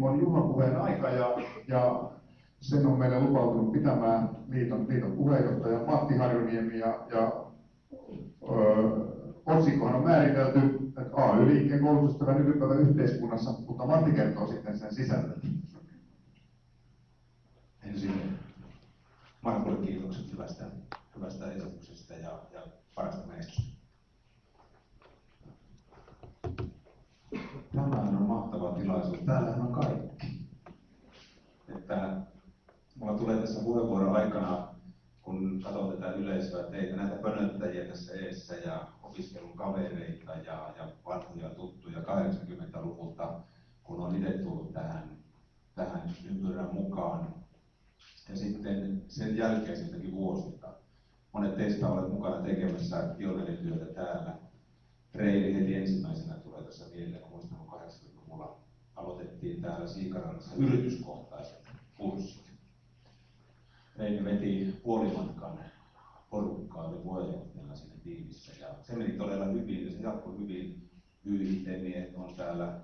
On juhlapuheen aika ja sen on meille lupautunut pitämään liiton puheenjohtaja Matti Harjuniemi ja otsikkohan on määritelty, että AY-liikkeen koulutustyö nykypäivän yhteiskunnassa, mutta Matti kertoo sitten sen sisällön. Ensin Markulle kiitokset hyvästä esityksestä ja parasta menestystä. Tämähän on mahtava tilaisuus. Täällähän on kaikki. Että mulla tulee tässä puheenvuoron aikana, kun katson tätä yleisöä, teitä näitä pönöttäjiä tässä eessä ja opiskelun kavereita ja vanhoja tuttuja 80-luvulta, kun on itse tullut tähän ympyrän mukaan. Ja sitten sen jälkeisiltäkin vuosilta. Monet teistä olet mukana tekemässä pioneerityötä täällä. Reili heti ensimmäisenä tulee tässä mieleen, muistan 80-luvulla aloitettiin täällä Siikarannassa yrityskohtaiset kurssit. Reili veti puolimatkan porukkaa, oli puheenjohtajana siinä tiimissä ja se meni todella hyvin ja se jatkoi hyvin. YIT-miehet on täällä,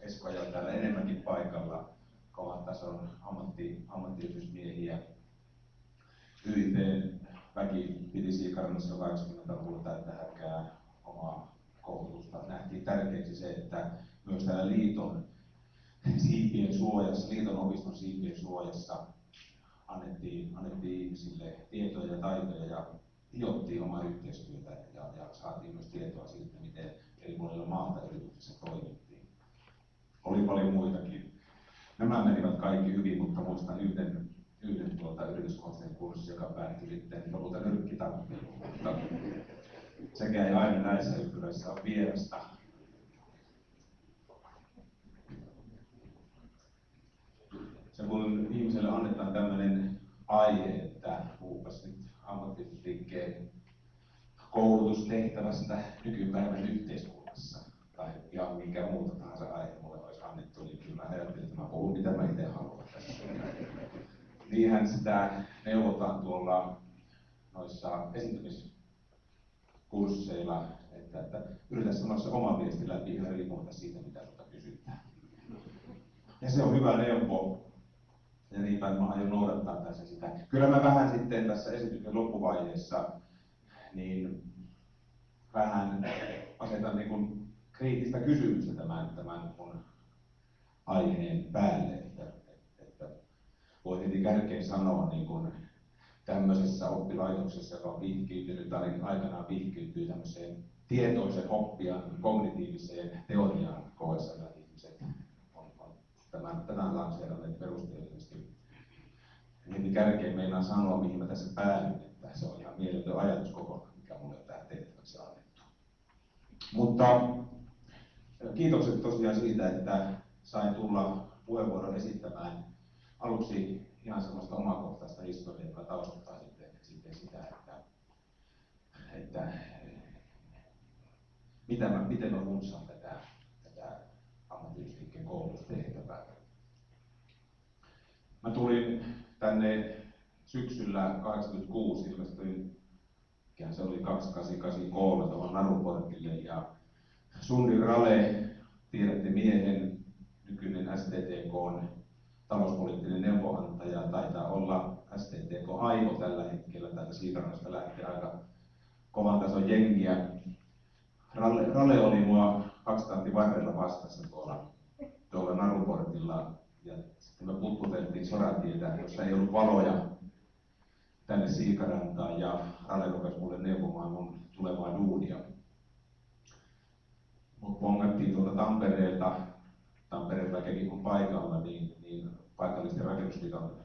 Eskoja on täällä enemmänkin paikalla, kovan tason ammattiyhdysmiehiä. YIT-väki piti Siikarannassa 80-luvulla täyttä härkää omaa koulutusta. Nähtiin tärkeäksi se, että myös täällä liiton siipien suojassa, liiton opiston siipien suojassa annettiin ihmisille tietoja ja taitoja ja hiottiin omaa yhteistyötä ja saatiin myös tietoa siitä, miten eri puolilla maata yrityksessä toimittiin. Oli paljon muitakin. Nämä menivät kaikki hyvin, mutta muistan yhden yrityskohtaisen kurssin, joka päättyi sitten lopulta nyrkkitappeluun. Sekä ei aina näissä ympyröissä ole vierasta. Se kun ihmiselle annetaan tämmöinen aihe, että puhupas nyt ammattiyhdistysliikkeen koulutustehtävästä nykypäivän yhteiskunnassa, tai ihan minkä muuta tahansa aihe mulle olisi annettu, niin kyllä mä ajattelin, että mä puhun mitä mä itse haluan tässä. Niinhän sitä neuvotaan tuolla noissa esiintymiskursseilla, että yritä sanoa se oma viesti läpi ihan riippumatta siitä, mitä sulta kysytään. Ja se on hyvä neuvo. Ja niinpä mä aion noudattaa tässä sitä. Kyllä mä vähän sitten tässä esityksen loppuvaiheessa niin vähän asetan niin kuin kriittistä kysymystä tämän mun aiheen päälle, että voi heti kärkeen sanoa niin kuin tämmöisessä oppilaitoksessa, joka on vihkiytynyt tai aikanaan vihkiytyy tämmöiseen tietoisen oppijan kognitiiviseen teoriaan KSL-ihmiset on tämän lanseeranneet perusteellisesti. Heti kärkeen meinaan sanoa, mihin mä tässä päädyin, että se on ihan mieletön ajatus kokonaan, mikä mulle on tähän tehtäväksi annettu. Mutta kiitokset tosiaan siitä, että sain tulla puheenvuoron esittämään aluksi ihan sellaista omakohtaista historiaa, joka taustottaa sitten sitä, että miten mä funtsaan tätä ammattiyhdistysliikkeen koulutustehtävää. Mä tulin tänne syksyllä 86, ilmestyin, se oli 2883 tuohon Naruportille ja Sundi Rale, tiedätte miehen, nykyinen STTK:n talouspoliittinen neuvonantaja, taitaa olla STTK-aivo tällä hetkellä, täältä Siikarannasta lähtee aika kovan tason jengiä. Rale oli mua kaksitantti varrella vastassa tuolla Naruportilla ja sitten me putputeltiin Soratietä, jossa ei ollut valoja tänne Siikarantaan ja Rale rupesi mulle neuvomaan mun tulevaa duunia. Mut pongattiin tuolta Tampereelta, Tampereen väkekin kun paikalla, niin paikallisten rakennusliiton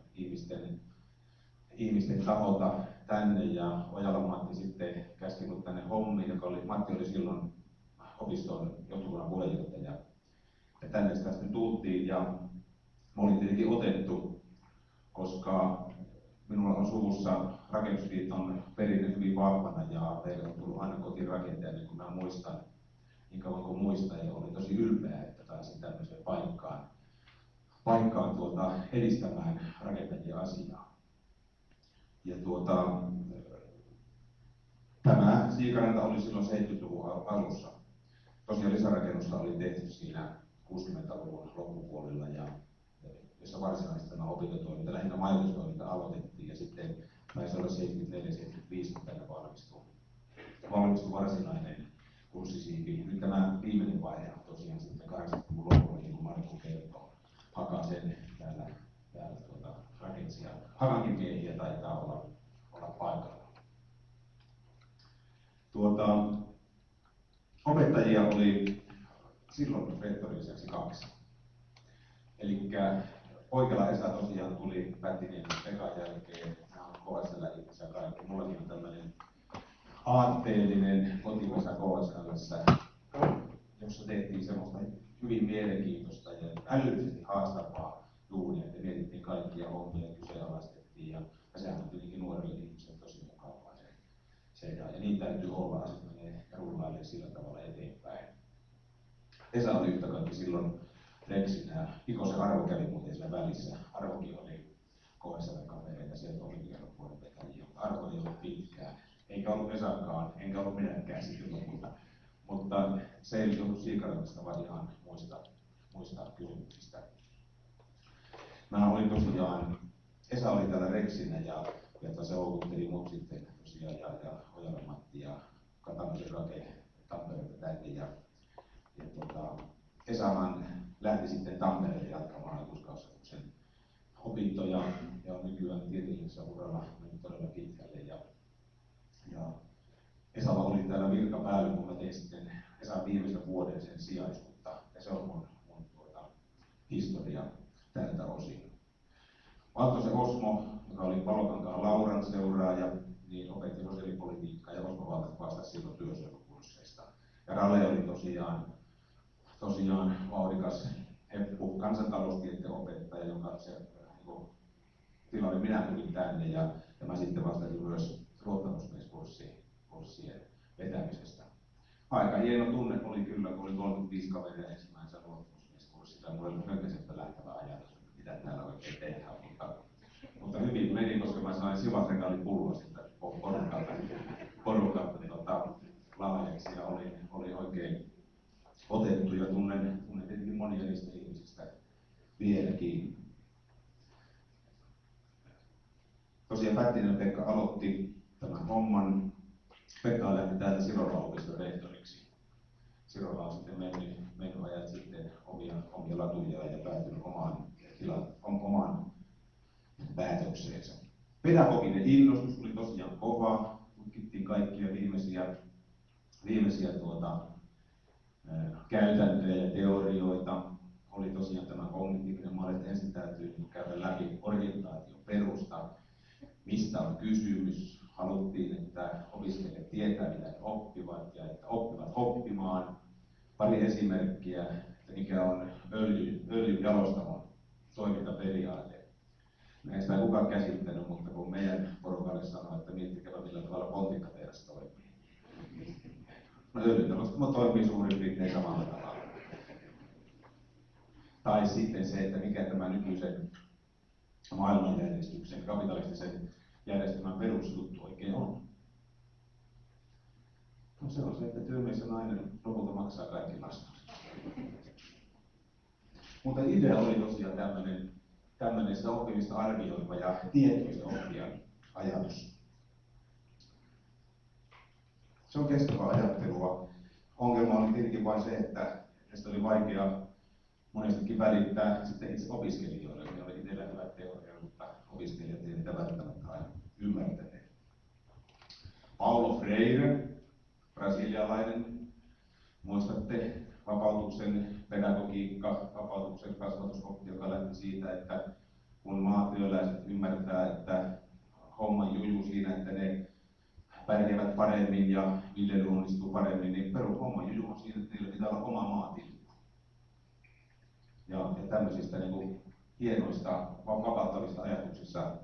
ihmisten taholta tänne ja Ojalan Matti sitten käski mut tänne hommiin, Matti oli silloin opiston johtokunnan puheenjohtaja. Ja tänne sitä sitten tultiin ja mä olin tietenkin otettu, koska minulla on suvussa rakennusliiton perinne hyvin vahvana ja meillä on tullut aina kotirakenteja, niin kuin mä muistan, niin kauan kuin muistan, ja olin tosi ylpeä, että pääsin tämmöiseen paikkaan edistämään rakentajien asiaa. Ja tämä Siikaranta oli silloin 70-luvun alussa. Tosiaan lisärakennusta oli tehty siinä 60- 60-luvun loppupuolella, ja jossa varsinaisesti tämä opintotoiminta, lähinnä majoitustoiminta aloitettiin, ja sitten taisi olla 74-75, kun tänne valmistui varsinainen kurssisiipi. Nyt tämä viimeinen vaihe on tosiaan sitten 80-luvun lopulla, niin kuin Markku kertoo. Hakasen täällä rakensi, ja Hakankin miehiä taitaa olla paikalla. Opettajia oli silloin rehtorin lisäksi 2. Eli Poikela Esa tosiaan tuli Pättinen Pekan jälkeen. Nämä on KSL-ihmisiä kaikki. Mullakin on tämmöinen aatteellinen kotipesä KSL:ssä, jossa tehtiin semmoista hyvin mielenkiintoista ja älyllisesti haastavaa duunia, että mietittiin kaikkia hommia ja kyseenalaistettiin. Ja sehän on tietenkin nuorille ihmisille tosi mukavaa. Ja niin täytyy olla, asiat menee ja rullailee sillä tavalla eteenpäin. Esa oli yhtä kaikki silloin Reksinä. Ikosen Arvo kävi muuten siellä välissä. Arvokin oli KSL-kavereita, sieltä oli vielä vuoden vetäjiä. Arvo ei ollut pitkään. Eikä ollut Esakaan, enkä ollut minäkään silloin, mutta se ei ollut Siikaramista, vaan ihan muista kysymyksistä. Mä olin tosiaan, Esa oli täällä Reksinä ja se houkutteli mut sitten tosiaan ja Ojala-Matti ja Katamosen Rake Tampereelta tänne. Ja Esahan lähti sitten Tampereelle jatkamaan aikuiskasvatuksen opintoja ja on nykyään tieteellisessä uralla mennyt todella pitkälle. Ja Esalla oli täällä virka päällä, kun mä tein sitten Esan viimeisen vuoden sen sijaisuutta. Ja se on mun historia tältä osin. Valtosen Osmo, joka oli Palokankaan Lauran seuraaja, niin opetti sosiaalipolitiikkaa ja Osmo Valtas vastasi silloin työsuojelukursseista. Ja Rale oli tosiaan vauhdikas heppu kansantaloustieteen opettaja, joka se tilalle minä tulin tänne ja mä sitten vastasin myös luottamusmieskurssien vetämisestä. Aika hieno tunne oli kyllä, kun oli 35 kaveria ensimmäisellä luottamusmieskurssilla ja mulla oli hönkäisestä lähtevä ajatus, mitä täällä oikein tehdään. Mutta hyvin meni, koska mä sain sivatregaalipulloa sitä porukalta lahjaksi ja oli oikein otettu ja tunnen tietenkin monia niistä ihmisistä vieläkin. Tosiaan Pättinen Pekka aloitti tämän homman. Pekka lähti täältä Sirola-opiston rehtoriksi. Sirola on sitten mennyt ajat sitten omia latujaan ja päätynyt omaan päätökseensä. Pedagoginen innostus oli tosiaan kova. Tutkittiin kaikkia viimeisiä käytäntöjä ja teorioita. Oli tosiaan tämä kognitiivinen malli, että ensin täytyy käydä läpi orientaation perusta, mistä on kysymys. Haluttiin, että opiskelijat tietää, mitä he oppivat ja että oppivat oppimaan. Pari esimerkkiä, että mikä on öljyn jalostamon toimintaperiaate. Eihän sitä kukaan käsittänyt, mutta kun meidän porukalle sanoi, että miettikää millä tavalla pontikkatehdas toimii. No öljyjalostamo toimii suurin piirtein samalla tavalla. Tai sitten se, että mikä tämä nykyisen maailmanjärjestyksen, kapitalistisen järjestelmän perusjuttu oikein on. No se on se, että työmies ja nainen lopulta maksaa kaikki laskut. Mutta idea oli tosiaan tämmöinen sitä oppimista arvioiva ja tietoisen oppijan ajatus. Se on kestävää ajattelua. Ongelma oli tietenkin vain se, että tästä oli vaikea monestikin välittää sitten itse opiskelijoille. Ne oli itsellä hyvät teoriat, mutta opiskelijat eivät niitä välttämättä aina ymmärtäneet. Paulo Freire, brasilialainen, muistatte vapautuksen pedagogiikka, vapautuksen kasvatusoppi, joka lähti siitä, että kun maatyöläiset ymmärtää, että homman juju siinä, että ne pärjäävät paremmin ja viljely onnistuu paremmin, niin homman juju on siinä, että niillä pitää olla oma maatila. Ja tämmöisistä hienoista, vapauttavista ajatuksista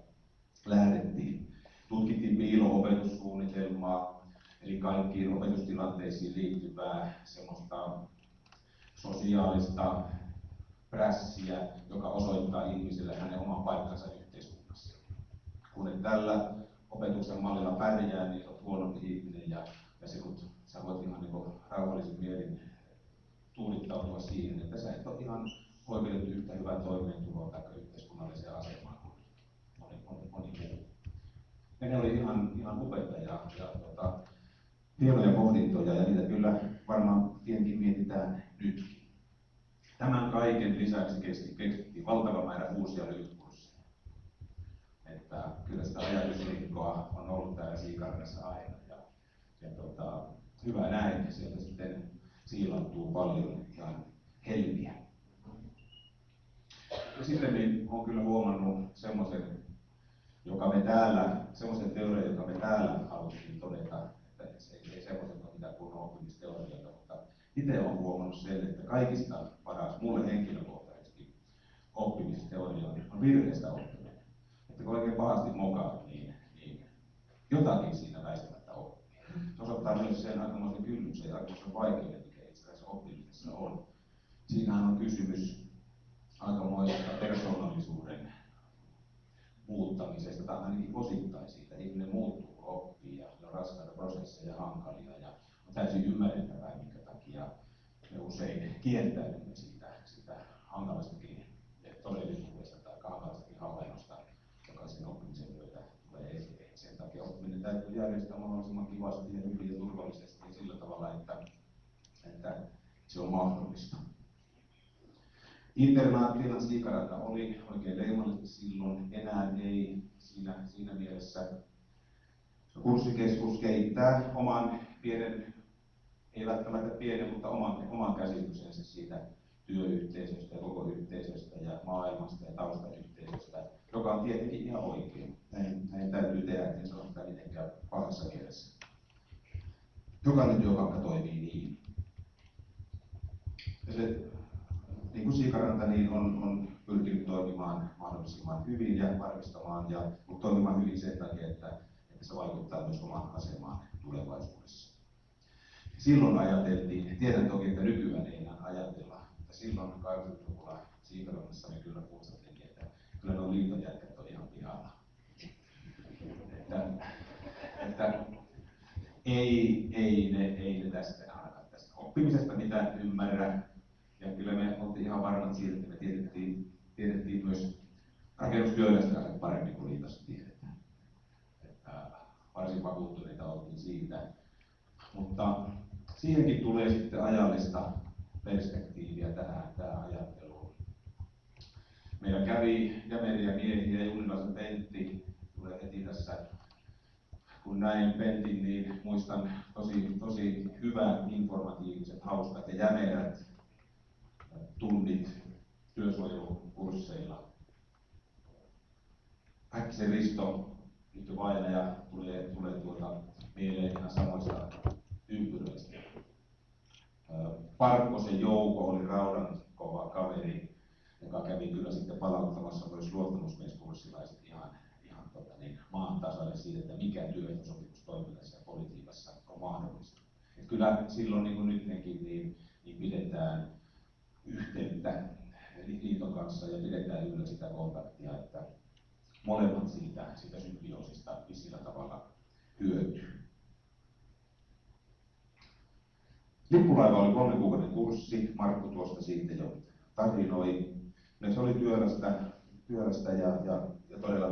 lähdettiin. Tutkittiin piilo-opetussuunnitelmaa, eli kaikkiin opetustilanteisiin liittyvää semmoista sosiaalista prässiä, joka osoittaa ihmiselle hänen oman paikkansa yhteiskunnassa. Kun et tällä opetuksen mallilla pärjää, niin olet huonompi ihminen ja sä voit ihan rauhallisin mielin tuudittautua siihen, että sä et ole ihan oikeutettu yhtä hyvää toimeentuloa tai yhteiskunnalliseen asemaan kuin moni muu. Ja ne oli ihan upeita ja hienoja pohdintoja, ja niitä kyllä varmaan tietenkin mietitään nytkin. Tämän kaiken lisäksi keksittiin valtava määrä uusia lyhytkursseja. Että kyllä sitä ajatuslinkoa on ollut täällä Siikarannassa aina. Ja hyvä näin, sieltä sitten siilautuu paljon ihan helmiä. Ja sitten niin olen kyllä huomannut semmoisen teorian, joka me täällä haluttiin todeta, että se ei semmoisen ole mitään kuin oppimisteorioita, mutta itse olen huomannut sen, että kaikista paras mulle henkilökohtaisesti oppimisteoria on virheistä oppiminen. Että kun oikein pahasti mokaa, niin jotakin siinä väistämättä oppii. Se osoittaa myös sen aikamoisen kynnyksen ja aikamoisen vaikeuden, mikä itse asiassa oppimisessa on. Siinähän on kysymys aikamoisesta persoonallisuuden muuttamisesta, tai ainakin osittain siitä. Ihminen muuttuu, kun oppii, ja ne on raskaita prosesseja ja hankalia, ja on täysin ymmärrettävää, minkä takia me usein kieltäydymme siitä hankalastakin todellisuudesta tai hankalastakin havainnosta, joka sen oppimisen myötä tulee esille. Sen takia oppiminen täytyy järjestää mahdollisimman kivasti ja hyvin ja turvallisesti ja sillä tavalla, että se on mahdollista. Internaattina Siikaranta oli oikein leimallisesti silloin, enää ei siinä mielessä. Kurssikeskus kehittää oman pienen, ei välttämättä pienen, mutta oman käsityksensä siitä työyhteisöstä ja koko yhteisöstä ja maailmasta ja taustayhteisöstä, joka on tietenkin ihan oikein. Näin täytyy tehdä, ettei sano sitä mitenkään pahassa mielessä. Jokainen työpaikka toimii niin. Ja se, niin kuin Siikaranta niin on pyrkinyt toimimaan mahdollisimman hyvin ja varmistamaan, mutta toimimaan hyvin sen takia, että se vaikuttaa myös omaan asemaan tulevaisuudessa. Silloin ajateltiin, tiedän toki, että nykyään ei enää ajatella, mutta silloin 80-luvulla Siikarannassa me kyllä puhuttiin, että kyllä nuo liitojätkät on ihan pihalla. Että ei ne tästä ainakaan tästä oppimisesta mitään ymmärrä. Ja kyllä me oltiin ihan varmat siitä, että me tiedettiin myös rakennustyöläiset paremmin kuin liitossa tiedetään. Että varsin vakuuttuneita oltiin siitä. Mutta siihenkin tulee sitten ajallista perspektiiviä tähän ajatteluun. Meillä kävi jämeriä miehiä, Junnilaisen Pentti tulee heti tässä. Kun näin Pentin, niin muistan tosi hyvät, informatiiviset, hauskat ja jämerät tunnit työsuojelukursseilla. Häkkisen Risto, nyt vainaja, tulee mieleen ihan samoista ympyröistä. Parkkosen Jouko oli raudan kova kaveri, joka kävi kyllä sitten palauttamassa myös luottamusmieskurssilaiset ihan maan tasalle siitä, että mikä työehtosopimustoiminnassa ja politiikassa on mahdollista. Et kyllä silloin niin kuin nytkin niin pidetään yhteyttä liiton kanssa ja pidetään yllä sitä kontaktia, että molemmat siitä symbioosista sillä tavalla hyötyy. Lippulaiva oli 3 kuukauden kurssi, Markku tuosta siitä jo tarinoi. Se oli työlästä ja todella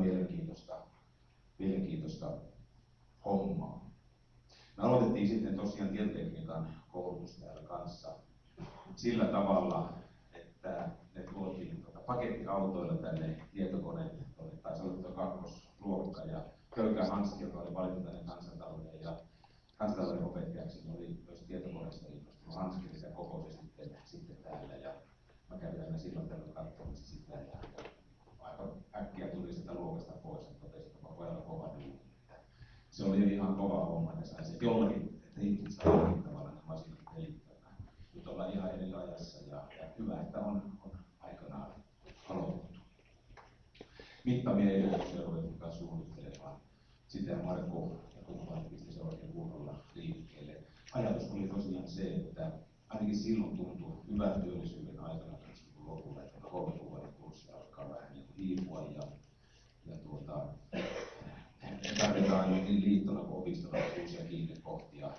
mielenkiintoista hommaa. Me aloitettiin sitten tosiaan tietotekniikan koulutus täällä kanssa sillä tavalla, että ne tuotiin pakettiautoilla tänne tietokoneet, taisi olla tuo 2. ja Kölkkä Hanski, joka oli valittu tänne kansantalouden opettajaksi, niin oli myös tietokoneesta innostunut. Hanski sitä kokosi sitten täällä, ja mä kävin aina silloin tällöin katsomassa sitä, ja aika äkkiä tuli sitä luokasta pois, ja totesin, että pojalla kova duuni. Se oli ihan kova homma, että sai se jollakin, että ihmiset saa jollakin tavalla ne masinat pelittämään. Nyt ollaan ihan eri ajassa, ja hyvä, että on aikanaan aloitettu. Mittamia edellytyksiä ruvettiin kanssa suunnittelemaan. Sitten Markku ja kumppanit pisti se oikein kunnolla liikkeelle. Ajatus oli tosiaan se, että ainakin silloin tuntui hyvän työllisyyden aikana lopulla, että 3 kuukauden kurssi alkaa vähän niin kuin hiipua ja tarvitaan niin liittona kuin opistona uusia kiinnekohtia